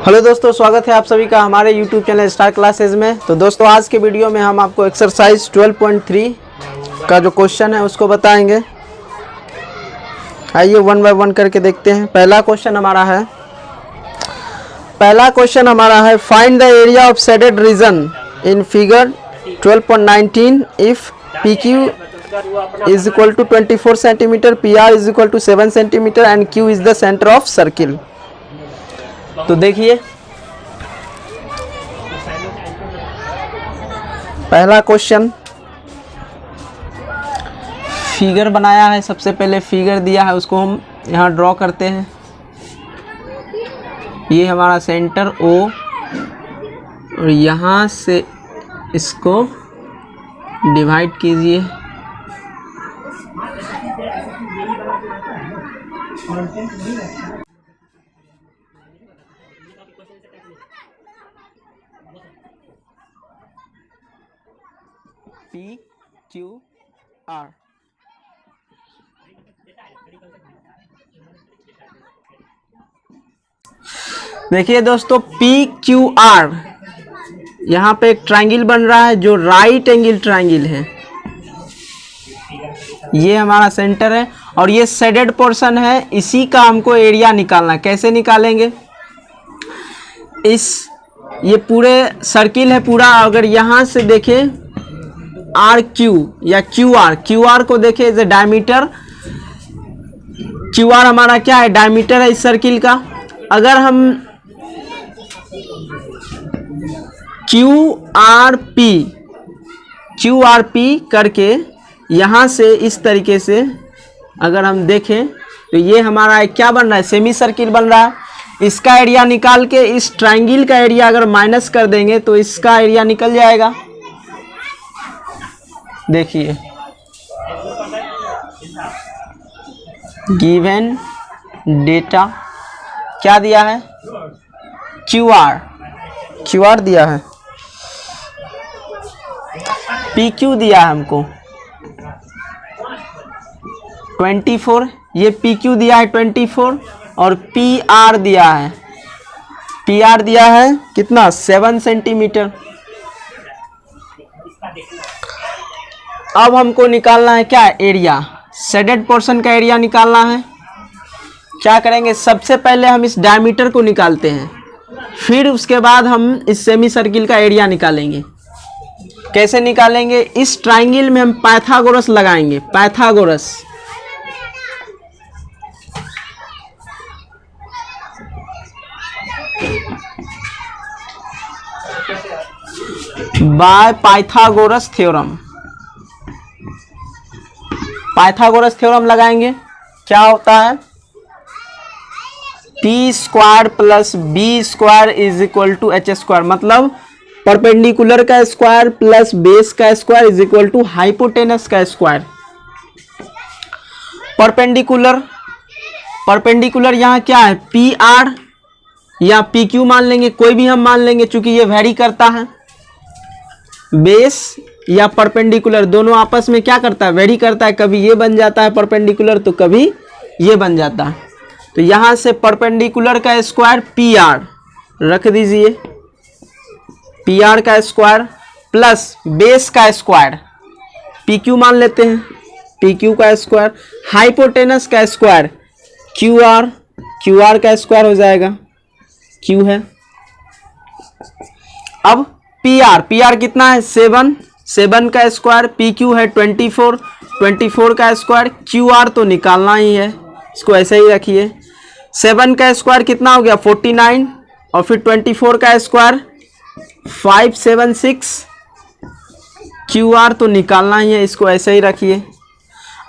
Hello दोस्तों, स्वागत है आप सभी का हमारे YouTube चैनल स्टार क्लासेज में। तो दोस्तों, आज के वीडियो में हम आपको एक्सरसाइज 12.3 का जो क्वेश्चन है उसको बताएंगे। आइए वन बाय वन करके देखते हैं। पहला क्वेश्चन हमारा है find the area of shaded region in figure 12.19 if PQ is equal to 24 centimetre, PR is equal to 7 centimetre and Q is the center of circle। तो देखिए, पहला क्वेश्चन फिगर बनाया है। सबसे पहले फिगर दिया है, उसको हम यहाँ ड्रॉ करते हैं। ये हमारा सेंटर O और यहाँ से इसको डिवाइड कीजिए। PQR देखिए दोस्तों, PQR यहाँ पे एक ट्रायंगल बन रहा है जो राइट एंगल ट्रायंगल है। ये हमारा सेंटर है और ये शेडेड पोर्शन है। इसी का हमको एरिया निकालना है। कैसे निकालेंगे? ये पूरे सर्किल है पूरा। अगर यहाँ से देखें RQ या QR को देखें इज डायमीटर। QR हमारा क्या है? डायमीटर है इस सर्किल का। अगर हम QRP करके यहाँ से इस तरीके से अगर हम देखें तो ये हमारा क्या बन रहा है? सेमी सर्किल बन रहा है। इसका एरिया निकाल के इस ट्रायंगल का एरिया अगर माइनस कर देंगे तो इसका एरिया निकल जाएगा। देखिए, गिवन डेटा क्या दिया है? QR दिया है। PQ दिया है हमको 24, ये PQ दिया है 24 और PR दिया है कितना? 7 सेंटीमीटर। अब हमको निकालना है क्या? एरिया। शेडेड पोर्शन का एरिया निकालना है। क्या करेंगे? सबसे पहले हम इस डायमीटर को निकालते हैं, फिर उसके बाद हम इस सेमी सर्किल का एरिया निकालेंगे। कैसे निकालेंगे? इस ट्रायंगल में हम पाइथागोरस लगाएंगे। पाइथागोरस बाय पाइथागोरस थ्योरम लगाएंगे। क्या होता है? P² plus B² is equal to H²। मतलब परपेंडिकुलर का स्क्वायर प्लस बेस का square is equal to hypotenuse का स्क्वायर। परपेंडिकुलर यहाँ क्या है? PR या PQ मान लेंगे, कोई भी हम मान लेंगे, चूंकि ये वेरी करता है। बेस या परपेंडिकुलर दोनों आपस में क्या करता है? वेरी करता है। कभी ये बन जाता है परपेंडिकुलर तो कभी ये बन जाता है। तो यहाँ से परपेंडिकुलर का स्क्वायर PR रख दीजिए, PR का स्क्वायर प्लस बेस का स्क्वायर PQ मान लेते हैं, PQ का स्क्वायर, हाइपोटेनस का स्क्वायर QR का स्क्वायर हो जाएगा, Q है। अब PR कितना है? 7 का स्क्वायर, PQ है 24 का स्क्वायर, QR तो निकालना ही है, इसको ऐसे ही रखिए। 7 का स्क्वायर कितना हो गया? 49 और फिर 24 का स्क्वायर 576, QR तो निकालना ही है, इसको ऐसे ही रखिए।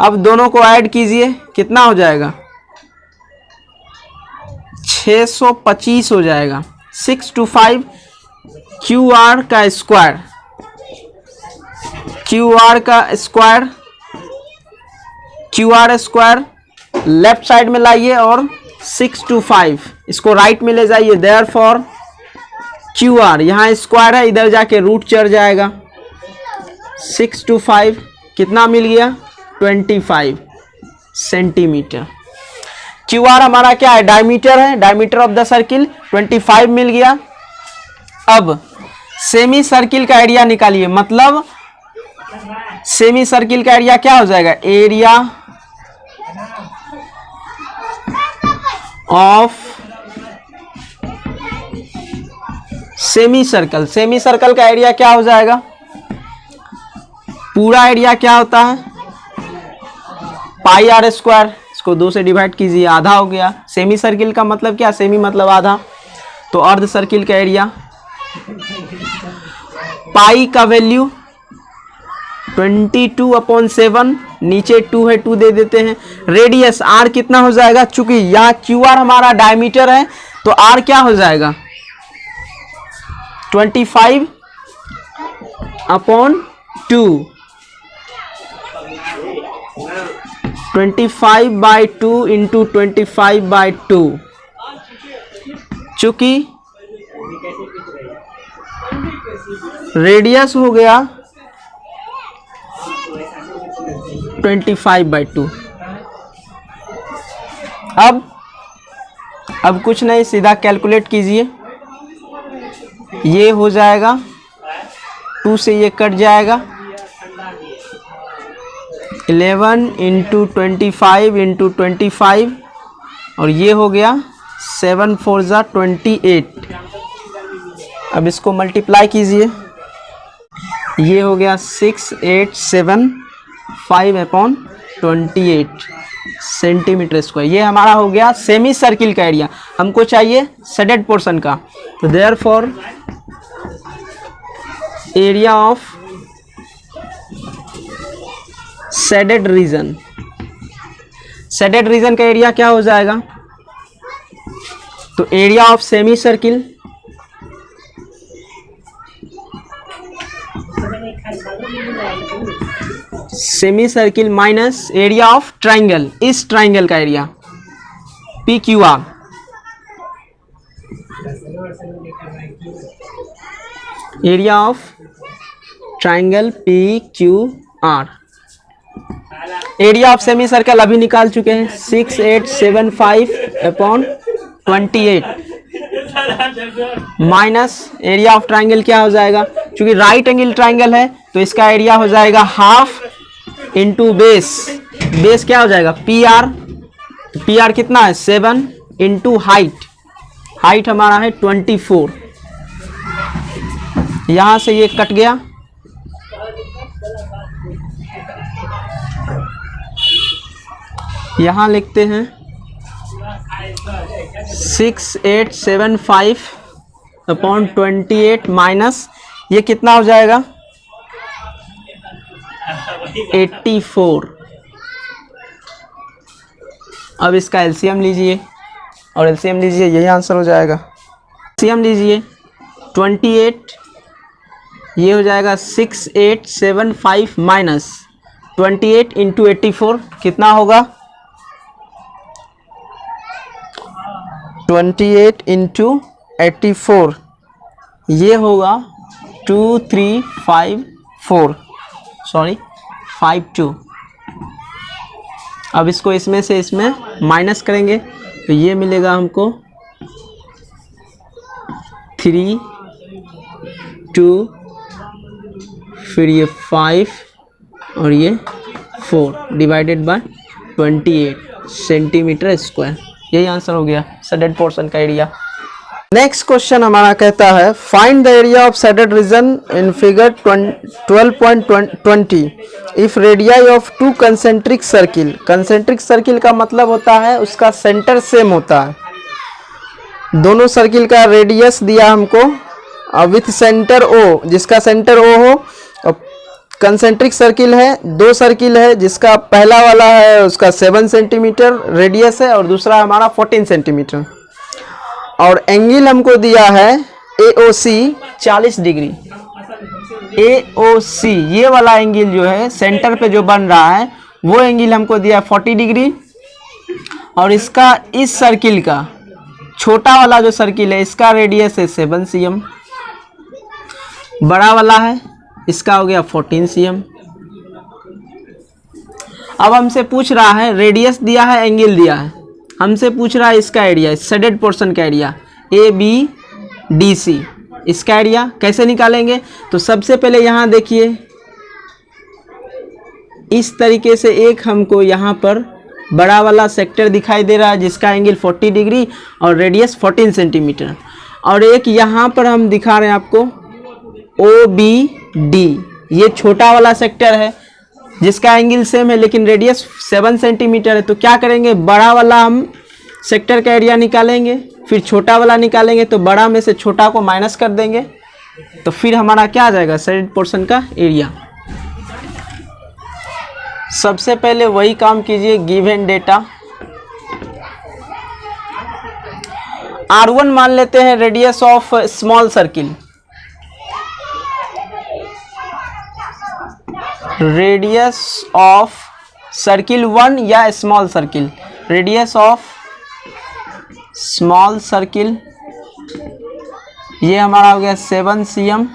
अब दोनों को ऐड कीजिए, कितना हो जाएगा? 625 हो जाएगा। 625 QR का स्क्वायर लेफ्ट साइड में लाइए और 625 इसको राइट में ले जाइए। देयरफॉर QR यहाँ स्क्वायर है, इधर जाके रूट चढ़ जाएगा। 625 कितना मिल गया? 25 सेंटीमीटर। क्यू आर हमारा क्या है, डायमीटर है, डायमीटर ऑफ द सर्किल 25 मिल गया। अब सेमी सर्किल का एरिया निकालिए, मतलब सेमी सर्किल का एरिया क्या हो जाएगा, area of semi circle. Semi circle का एरिया क्या हो जाएगा, पूरा एरिया क्या होता है पाई आर स्क्वायर, इसको 2 से डिवाइड कीजिए, आधा हो गया। सेमी सर्किल का मतलब क्या, सेमी मतलब आधा, तो अर्ध सर्किल का एरिया, पाई का वैल्यू 22/7, नीचे 2 है 2 दे देते हैं। रेडियस आर कितना हो जाएगा, चूंकि यहाँ क्यू आर हमारा डायमीटर है तो आर क्या हो जाएगा 25/2, 25/2 इंटू 25/2, चूंकि रेडियस हो गया 25/2। अब कुछ नहीं, सीधा कैलकुलेट कीजिए, ये हो जाएगा 2 से ये कट जाएगा, 11 इंटू 25 इंटू 25, और ये हो गया 7 4 ज़ा 28। अब इसको मल्टीप्लाई कीजिए, ये हो गया 6875/28 सेंटीमीटर स्क्वायर। ये हमारा हो गया सेमी सर्किल का एरिया। हमको चाहिए शेडेड पोर्शन का, तो therefore area of shaded region, shaded region का एरिया क्या हो जाएगा, तो area of semi circle minus area of triangle, इस ट्राइंगल का area P Q R, area of triangle P Q R. Area of semi circle अभी निकाल चुके हैं 6875/28 माइनस एरिया ऑफ ट्राइंगल क्या हो जाएगा, क्योंकि राइट एंगल ट्राइंगल है तो इसका एरिया हो जाएगा हाफ इंटू बेस, बेस क्या हो जाएगा पी आर, पी आर कितना है 7 इंटू हाइट, हाइट हमारा है 24, यहां से ये कट गया, यहां लिखते हैं 6875/28 माइनस ये कितना हो जाएगा 84। अब इसका एलसीएम लीजिए और एलसीएम लीजिए, यही आंसर हो जाएगा। एलसीएम लीजिए 28, ये हो जाएगा 6875 माइनस 28 इंटू 84 कितना होगा 28 इंटू 84, ये होगा 2354 अब इसको इसमें से इसमें माइनस करेंगे तो ये मिलेगा हमको 3 2 फिर ये 5 और ये 4 डिवाइडेड बाय 28 सेंटीमीटर स्क्वायर। यही आंसर हो गया शेडेड पोर्शन का एरिया। नेक्स्ट क्वेश्चन हमारा कहता है find the area of shaded region in figure 12.20 if radii of two concentric circle. Concentric circle का मतलब होता है उसका सेंटर सेम होता है, दोनों सर्किल का रेडियस दिया हमको विथ सेंटर ओ, जिसका सेंटर ओ हो। कंसेंट्रिक सर्किल है, दो सर्किल है, जिसका पहला वाला है उसका 7 सेंटीमीटर रेडियस है और दूसरा हमारा 14 सेंटीमीटर, और एंगल हमको दिया है AOC 40 डिग्री। AOC ये वाला एंगल जो है सेंटर पे जो बन रहा है वो एंगल हमको दिया 40 डिग्री, और इसका इस सर्किल का छोटा वाला जो सर्किल है इसका रेडियस है 7 cm, बड़ा वाला है इसका हो गया 14 cm। अब हमसे पूछ रहा है रेडियस दिया है एंगल दिया है, हमसे पूछ रहा है इसका एरिया, शेडेड पोर्शन का एरिया ABDC, इसका एरिया कैसे निकालेंगे? तो सबसे पहले यहाँ देखिए, इस तरीके से एक हमको यहाँ पर बड़ा वाला सेक्टर दिखाई दे रहा है जिसका एंगल 40 डिग्री और रेडियस 14 सेंटीमीटर, और एक यहाँ पर हम दिखा रहे हैं आपको OBD, ये छोटा वाला सेक्टर है जिसका एंगल सेम है लेकिन रेडियस 7 सेंटीमीटर है। तो क्या करेंगे, बड़ा वाला हम सेक्टर का एरिया निकालेंगे, फिर छोटा वाला निकालेंगे, तो बड़ा में से छोटा को माइनस कर देंगे, तो फिर हमारा क्या आ जाएगा, शेडेड पोर्शन का एरिया। सबसे पहले वही काम कीजिए, गिवन डेटा R1 मान लेते हैं radius of small circle, radius of circle 1 या small circle, radius of small circle ये हमारा हो गया 7 cm,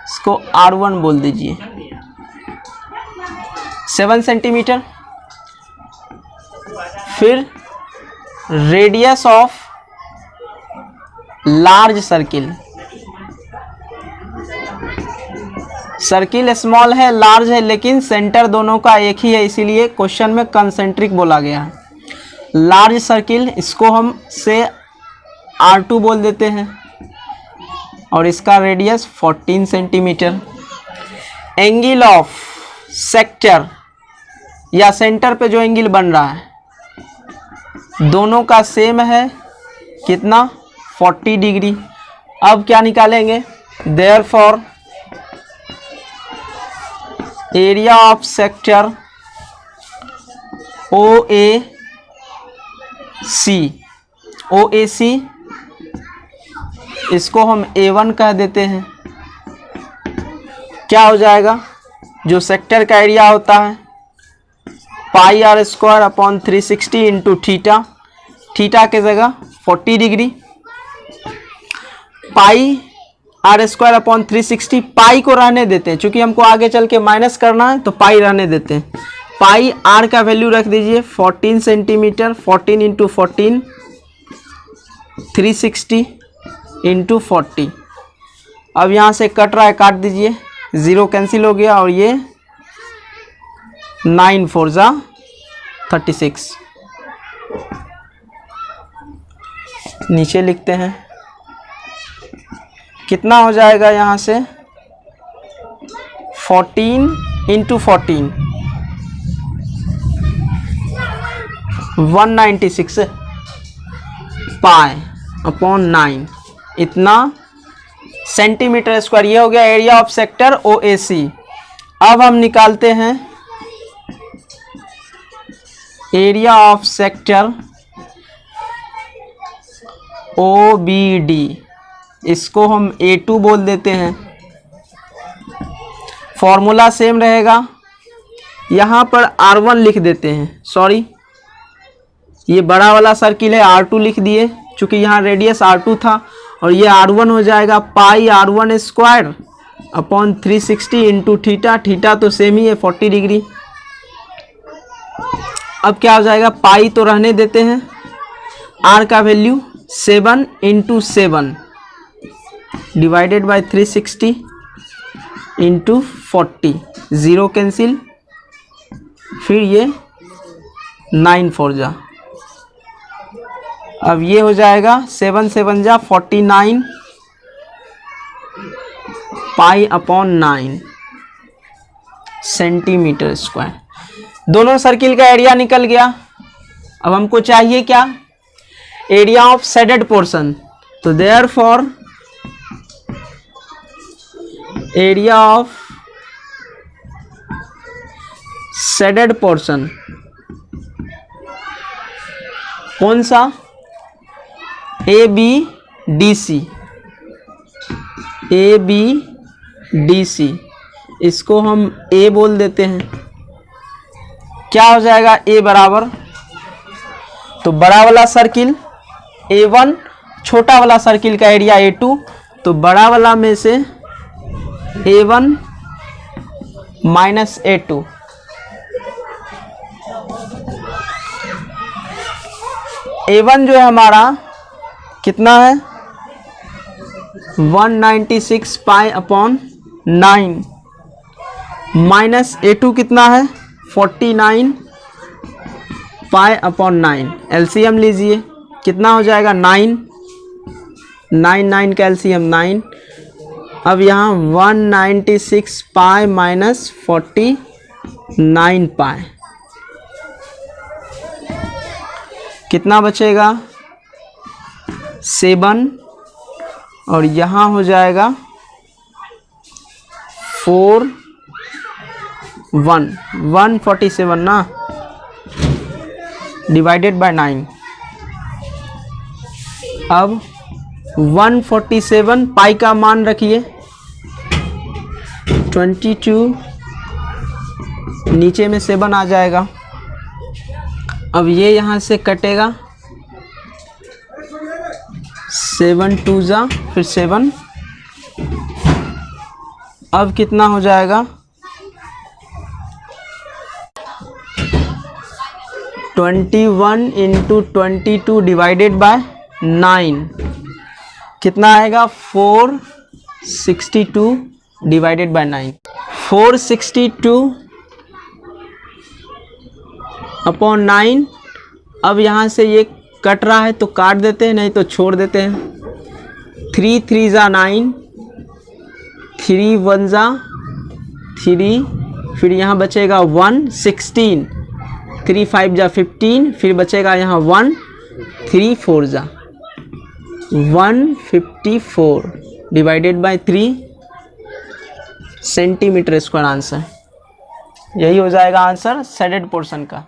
इसको R1 बोल दीजिए, 7 सेंटीमीटर। फिर radius of large circle, circle small है लार्ज है लेकिन सेंटर दोनों का एक ही है, इसीलिए क्वेश्चन में कंसेंट्रिक बोला गया है। लार्ज सर्किल इसको हम से R2 बोल देते हैं और इसका radius 14 centimetre. Angle of sector या सेंटर पे जो एंगल बन रहा है दोनों का सेम है, कितना, 40 डिग्री। अब क्या निकालेंगे, therefore area of sector OAC, इसको हम A1 कह देते हैं। क्या हो जाएगा, जो सेक्टर का एरिया होता है पाई R square upon 360 into theta, theta के जगह 40 डिग्री, पाई R स्क्वायर अपॉन 360, पाई को रहने देते हैं क्योंकि हमको आगे चल के माइनस करना है, तो पाई रहने देते हैं। पाई R का वैल्यू रख दीजिए 14 सेंटीमीटर, 14 इंटू 14, 360 इंटू 40। अब यहाँ से कट रहा है, काट दीजिए, 0 कैंसिल हो गया और ये 9 4 जा 36। नीचे लिखते हैं, कितना हो जाएगा यहाँ से, 14 इंटू 14, 196 पाई अपॉन 9, इतना सेंटीमीटर स्क्वायर। ये हो गया एरिया ऑफ सेक्टर OAC। अब हम निकालते हैं एरिया ऑफ सेक्टर OBD, इसको हम A2 बोल देते हैं। फॉर्मूला सेम रहेगा, यहाँ पर R1 लिख देते हैं, सॉरी ये बड़ा वाला सर्किल है R2 लिख दिए क्योंकि यहाँ रेडियस R2 था, और ये R1 हो जाएगा पाई R1 square upon 360 into theta, theta तो सेम ही है 40 डिग्री। अब क्या हो जाएगा, पाई तो रहने देते हैं, R का value 7 into 7 divided by 360 into 40, 0 cancel, फिर ये 9 4 जा। अब ये हो जाएगा 7 7 जा 49 पाई अपॉन 9 सेंटीमीटर स्क्वायर। दोनों सर्किल का एरिया निकल गया। अब हमको चाहिए क्या, एरिया ऑफ शेडेड पोर्शन। तो therefore area of shaded portion कौन सा, ABDC, ABDC, इसको हम A बोल देते हैं। क्या हो जाएगा, A बराबर, तो बड़ा वाला सर्किल A1, छोटा वाला सर्किल का एरिया A2, तो बड़ा वाला में से A1 माइनस A2, A1 जो है हमारा कितना है 196 पाई अपॉन 9 माइनस A2 कितना है 49 पाई अपॉन 9। एलसीएम लीजिए कितना हो जाएगा 9 का एलसीएम 9। अब यहाँ 196 पाई माइनस 49 पाई कितना बचेगा 7 और यहाँ हो जाएगा 147 ना डिवाइडेड बाय 9। अब 147 पाई का मान रखिए 22 नीचे में 7 आ जाएगा। अब ये यहाँ से कटेगा 7 2 जा फिर 7। अब कितना हो जाएगा 21 इंटू 22 डिवाइडेड बाय 9 कितना आएगा 462 डिवाइडेड बाय 9। 462 अपॉन 9। अब यहाँ से ये कट रहा है तो काट देते हैं, नहीं तो छोड़ देते हैं। 3 3 जा 9, 3 1 जा 3, फिर यहाँ बचेगा 1 16, 3 5 जा 15, फिर बचेगा यहाँ 1 3 4 जा 154 divided by 3 centimetre square answer. यही हो जाएगा आंसर शेडेड पोर्शन का।